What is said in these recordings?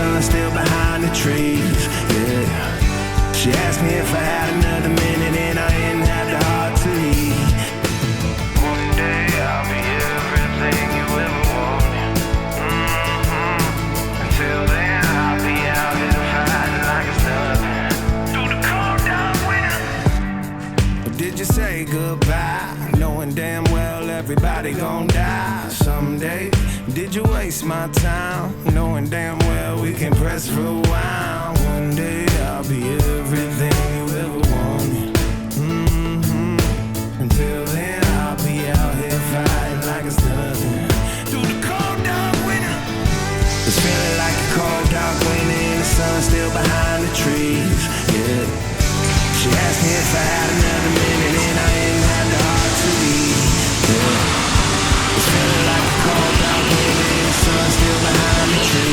sun still behind the trees, yeah. She asked me if I had another minute and I didn't have the heart to eat. One day I'll be everything you ever wanted. Until then I'll be out here fighting like it's nothing. Through the cold dark winter. Or did you say goodbye, knowing damn well everybody gon' die someday? Did you waste my time, knowing damn well we can press rewind? One day I'll be everything you ever wanted. Until then I'll be out here fighting like it's nothing. Through the cold dark winter. It's feeling like a cold dark winter and the sun still behind the trees, yeah. She asked me if I had another minute and I didn't have the heart to eat, yeah. It's feeling like a cold dark winter and the sun still behind the trees.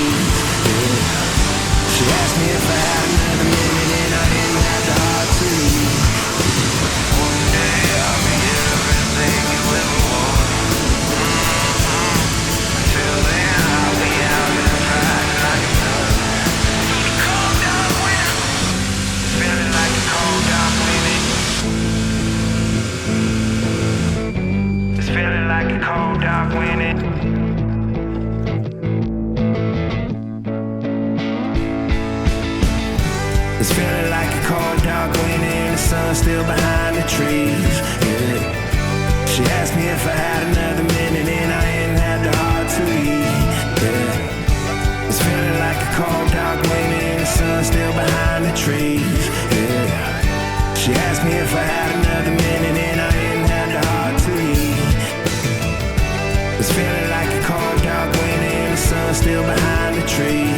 It's feeling like a cold dark winter and the sun still behind the trees. Yeah. She asked me if I had another minute and I ain't had the heart to eat. Yeah. It's feeling like a cold dark winter and the sun still behind the trees. Yeah. She asked me if I had another minute and I ain't had the heart to eat. It's feeling like a cold dark winter and the sun still behind the trees.